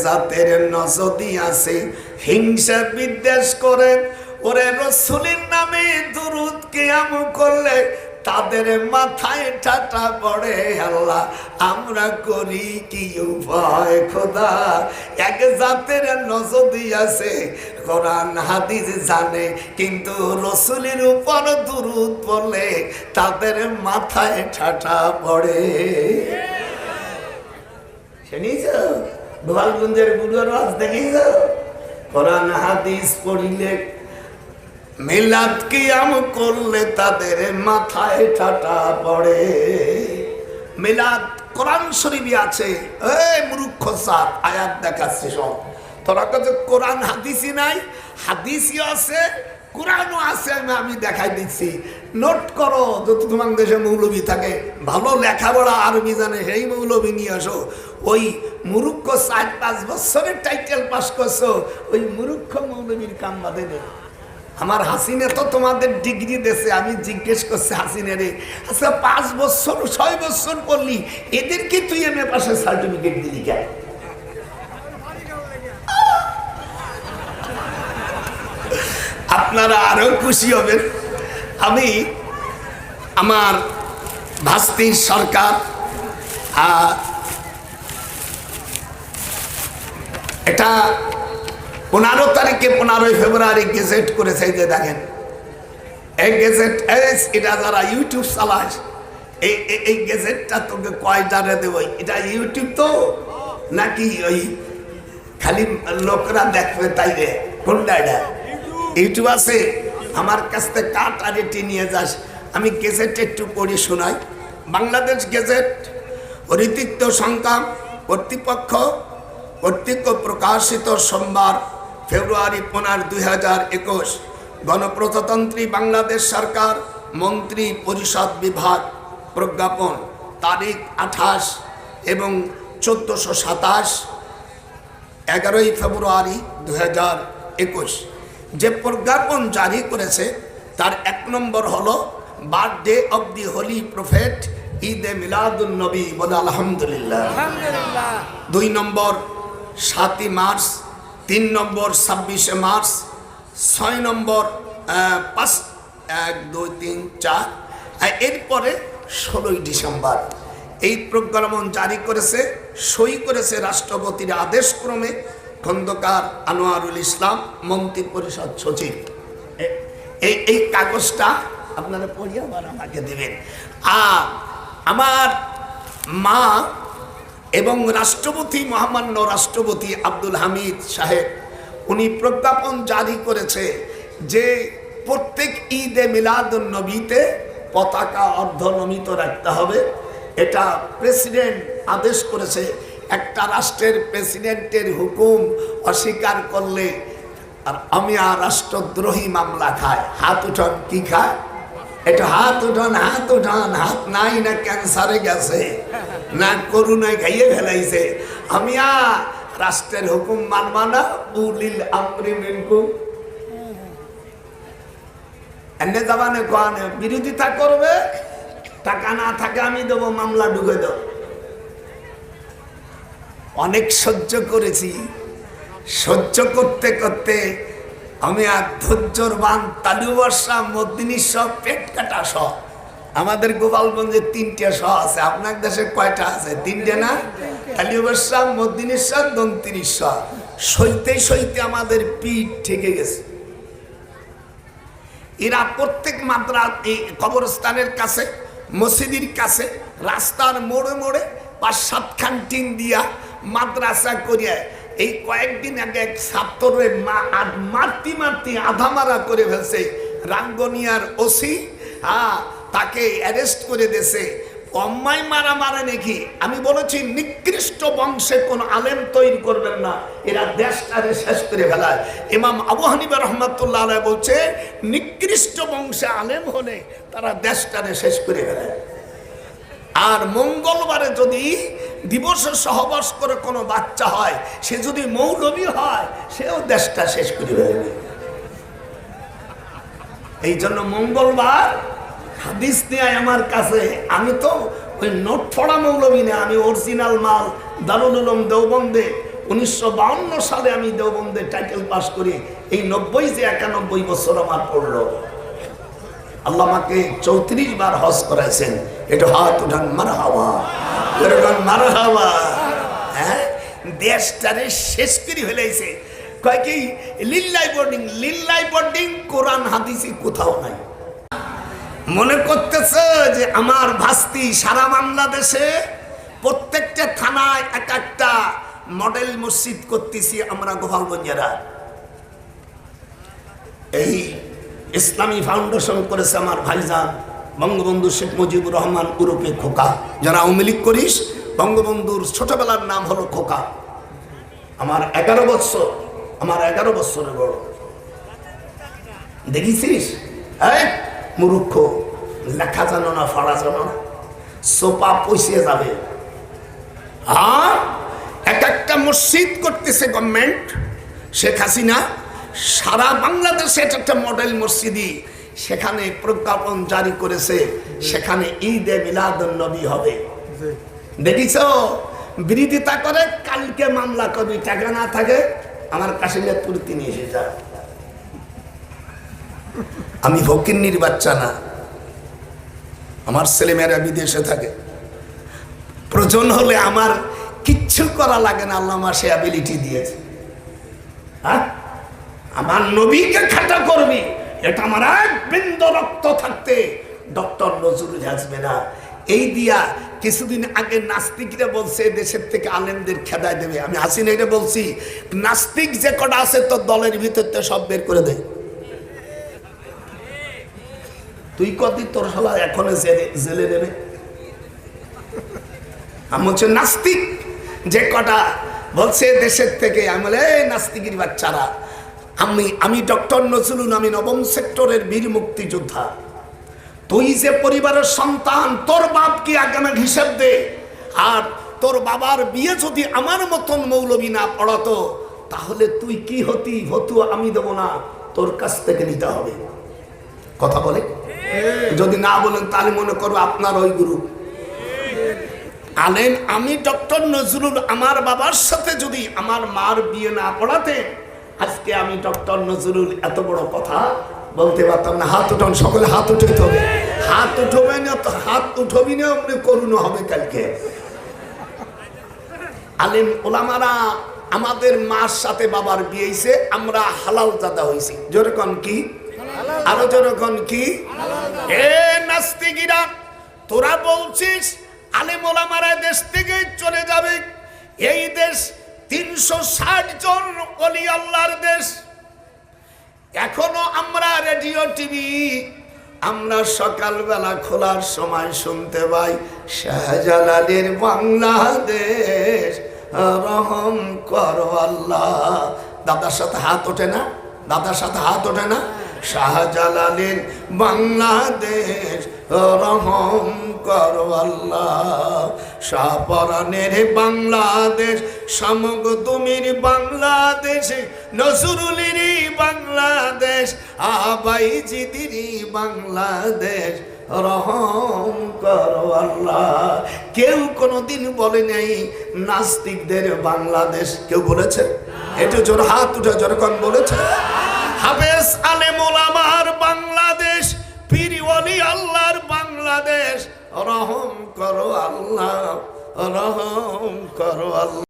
জাতের নজদি আছে হিংসা বিদ্বেষ করে, ওরে রসুলের নামে দুরূদ কিয়াম করলে তাদের মাথায় ঠাটা পড়ে। আল্লাহ আমরা করি কি উপায় খোদা? এক জাতের নজদি আছে কোরআন হাদিস জানে, কিন্তু রসুলের উপর দুরূদ পড়লে তাদের মাথায় ঠাটা পড়ে। শুনিস গোপালগঞ্জের বুড়োর ওয়াজ দেখিস? কোরআন হাদিস পড়িলে মিলাদ কিয়াম করলে তাদের মাথায় ঠাটা পড়ে। মিলাদ কোরআন শরীফে আছে। এই মূর্খ সাত আয়াত দেখাচ্ছে সব, তোরা কাছে কোরআন হাদিসই নাই, হাদিসই আছে কোরআনও আছে, আমি দেখাই দিচ্ছি। নোট করো, যত তোমার দেশে মৌলবী থাকে ভালো লেখাপড়া আরবি জানে সেই মৌলবী নিয়ে আসো। ওই মূর্খ 4-5 বছরের টাইটেল পাস করছো, ওই মূর্খ মৌলবীর কাম বাদে নেই। আমার হাসিনে তো তোমাদের ডিগ্রি দেশে, আমি জিজ্ঞেস করছি হাসিনে রে, আচ্ছা 5 বছর 6 বছর পড়লি, এদেরকে তুই এমএ পাশের সার্টিফিকেট দিলি কেন? আপনারা আরো খুশি হবেন। আমি আমার ভাস্তির সরকার এটা 15 তারিখে 15 ফেব্রুয়ারি গেজেট করেছে। যে দেখেন এই গেজেট, এটা যারা ইউটিউব চালায় এই গেজেটটা তোকে কয়টারে দেব? এটা ইউটিউব তো নাকি ওই খালি লোকরা দেখবে তাই রে? কোনটা এটা? ইউটিউব আছে। আমার কাছ থেকে কাট আর এটি নিয়ে যাস, আমি গেজেট একটু পড়ি শোনাই। বাংলাদেশ গেজেট ঋতিত্ব সংখ্যা কর্তৃপক্ষ কর্তৃক প্রকাশিত সোমবার ফেব্রুয়ারি 15, 2021 গণপ্রজাতন্ত্রী বাংলাদেশ সরকার মন্ত্রী পরিষদ বিভাগ প্রজ্ঞাপন তারিখ 28 এবং 1427 11 ফেব্রুয়ারি 2021 যে প্রজ্ঞাপন জারি করেছে তার 1 নম্বর হলো birthday of the holy prophet ঈদে মিলাদুন নবী, বলে আলহামদুলিল্লাহ। 2 নম্বর 7 মার্চ, 3 নম্বর 26 মার্চ, 6 নম্বর 5, 1, 2, 3, 4, এরপরে 16 ডিসেম্বর এই প্রজ্ঞাপন জারি করেছে। সই করেছে রাষ্ট্রপতির আদেশক্রমে খন্দকার আনোয়ারুল ইসলাম, মন্ত্রী পরিষদ সচিব। এই কাগজটা আপনারা পড়িয়ে আবার আমাকে দেবেন। আর আমার মা এবং রাষ্ট্রপতি, মহামান্য রাষ্ট্রপতি আব্দুল হামিদ সাহেব, উনি প্রজ্ঞাপন জারি করেছে যে প্রত্যেক ঈদে মিলাদুন নবীতে পতাকা অর্ধনমিত রাখতে হবে। এটা প্রেসিডেন্ট আদেশ করেছে। একটা রাষ্ট্রের প্রেসিডেন্টের হুকুম অস্বীকার করলে আর আমি আর রাষ্ট্রদ্রোহী মামলা খায়। হাত উঠান, কি খায়? এটা হাত উঠান, হাত উঠান। হাত নাই না ক্যান্সারে গেছে না করুণায় খাইয়ে ফেলাইছে। আমি আর রাষ্ট্রের হুকুম মানব না। উলিল আমরি মিনকুম, এনে জাবানে কোয়ানে বিরোধিতা করবে, টাকা না থাকে আমি দেবো, মামলা ঢুকে দেব। অনেক সহ্য করেছি, সহ্য করতে করতে আমি আর ধৈর্যর বান তালু বর্ষা মদিনী সব পেট কাটা সহ। আমাদের গোপালগঞ্জে 3টে সহ আছে, আপনার দেশে কয়টা আছে? 3টে না? তালু বর্ষা মদিনী সহ 29 সহ। সইতে সইতে আমাদের পিঠ ঠেকে গেছে। এরা প্রত্যেক এই কবরস্থানের কাছে, মসজিদের কাছে, রাস্তার মোড়ে মোড়ে 5-7 খান টিন দিয়া মাদ্রাসা করিয়া এই কয়েকদিন আগে এক ছাত্রের মারতি মারতি আধা মারা করে ফেলছে। রাঙ্গনিয়ার ওসি তাকে অ্যারেস্ট করে দিয়েছে। অম্মাই মারা মারে নাকি? আমি বলেছি নিকৃষ্ট বংশে কোন আলেম তৈরি করবেন না, এরা দেশটারে শেষ করে ফেলায়। ইমাম আবু হানিফা রাহমাতুল্লাহ আলাইহি বলছে নিকৃষ্ট বংশে আলেম হলে তারা দেশটারে শেষ করে ফেলায়। আর মঙ্গলবারে যদি দিবসে সহবাস করে কোনো বাচ্চা হয়, সে যদি মৌলবী হয়, সেও দেশটা শেষ করে ফেলবে। এই জন্য মঙ্গলবার হাদিস নিয়ে আমার কাছে, আমি তো ওই নোট ফড়া মৌলবী না, আমি অরিজিনাল মাল দারুল উলুম দেওবন্দে 1952 সালে আমি দেওবন্দে টাইটেল পাস করি, এই 90 যে 91 বছর আমার পড়লো। আল্লাহ আমাকে 34 বার হজ করাইছেন। এটা হাত উঠান মারহাবা, এরকম মারহাবা। হ্যাঁ, দেশটারে শেষ করে ফেলাইছে। কয় কি লিল্লাই বোর্ডিং কোরআন হাদিসে কোথাও নাই। মনে করতেছে যে আমার ভাস্তি সারা বাংলাদেশে প্রত্যেকটা থানায় এক একটা মডেল মসজিদ করতেছি আমরা গোপালগঞ্জেরা। এই ইসলামী ফাউন্ডেশন করেছে আমার ভাইজান বঙ্গবন্ধু শেখ মুজিবুর রহমান উরুপে খোকা। যারা আওয়ামী লীগ করিস, বঙ্গবন্ধুর ছোটবেলার নাম হলো খোকা। আমার 11 বছর, আমার 11 বছরের বড়। দেখেছিস মূর্খ, লেখা জানো না, পড়া জানো না, সোপা পয়সে যাবে। আর এক একটা মসজিদ করতেছে গভর্নমেন্ট, শেখ হাসিনা সারা বাংলাদেশে একটা মডেল মসজিদই সেখানে প্রজ্ঞাপন জারি করেছে, সেখানে ঈদে মিলাদুন নবী হবে। দেখিস বিরোধিতা করে, কালকে মামলা করবি, টাকা না থাকে আমার কাশিমপুর তিনি এসে যা। আমি ফকিন্নির বাচ্চা না, আমার ছেলেমেয়েরা বিদেশে থাকে, প্রয়োজন হলে আমার কিচ্ছু করা লাগে না, আল্লাহ আমার সে অ্যাবিলিটি দিয়েছে। হ্যাঁ, আমার নবীকে খাটা করবি, এটা আমার এক বিন্দু রক্ত থাকতে ডক্টর নজরুল আসবে না। এই দিয়া কিছুদিন আগে নাস্তিকরা বলছে দেশের থেকে আলেমদের খেদায় দেবে। আমি হাসিনা এটা বলছি, নাস্তিক যে কটা আছে তোর দলের ভিতর তো সব বের করে দেয়। তুই কদিন তোর শালা এখন জেলে দেবে। আমি হচ্ছে নাস্তিক যে কটা বলছে দেশের থেকে, আমি বলে নাস্তিকের বাচ্চারা, আমি ডক্টর নজরুল, আমি 9ম সেক্টরের বীর মুক্তিযোদ্ধা। তুই যে পরিবারের সন্তান, তোর বাপ কি আগামী হিসাব দে। আর তোর বাবার বিয়ে যদি আমার মতন মৌলবী না পড়াতো, তাহলে তুই কি হতি হতু আমি দেবো না, তোর কাছ থেকে নিতে হবে। কথা বলে, যদি না বলেন তাহলে মনে করো আপনার ওই গুরু আলেন। আমি ডক্টর নজরুল আমার বাবার সাথে যদি আমার মার বিয়ে না পড়াতে, আজকে আমি ডক্টর নজরুল এত বড় কথা বলতে পারতাম না। হাত উঠান, সকলে হাত উঠাইতে হবে। হাত উঠবে না তো হাত উঠবি না, আপনি করুন হবে কালকে। আলেম ওলামারা আমাদের মার সাথে বাবার বিয়ে হয়েছে, আমরা হালাল জাদা হয়েছি। যেরকম কি আরো যেরকম কি এ নাস্তিকিরা, তোরা বলছিস আলেম ওলামারা দেশ থেকে চলে যাবে। এই দেশ 360 জন ওলি আল্লাহর দেশ। এখনো আমরা রেডিও টিভি আমরা সকালবেলা খোলার সময় শুনতে পাই, শাহজালালের বাংলাদেশ রহম করো আল্লাহ। দাদার সাথে হাত ওঠে না, দাদার সাথে হাত ওঠে না। শাহজালালের বাংলাদেশ রহম করো আল্লাহ। শাহপরানের বাংলাদেশ, সমগদুমির বাংলাদেশ, নজরুলের বাংলাদেশ, আবাইজিদের বাংলাদেশ রহম করো আল্লাহ। কেউ কোনোদিন বলে নাই নাস্তিকদের বাংলাদেশ, কেউ বলেছে? একটু জোর হাত উঠে যেরকম বলেছে। হাফেজ আলেম ওলামার বাংলাদেশ, পীর ওলি আল্লাহর বাংলাদেশ রহম করো আল্লাহ, রহম করো আল্লাহ।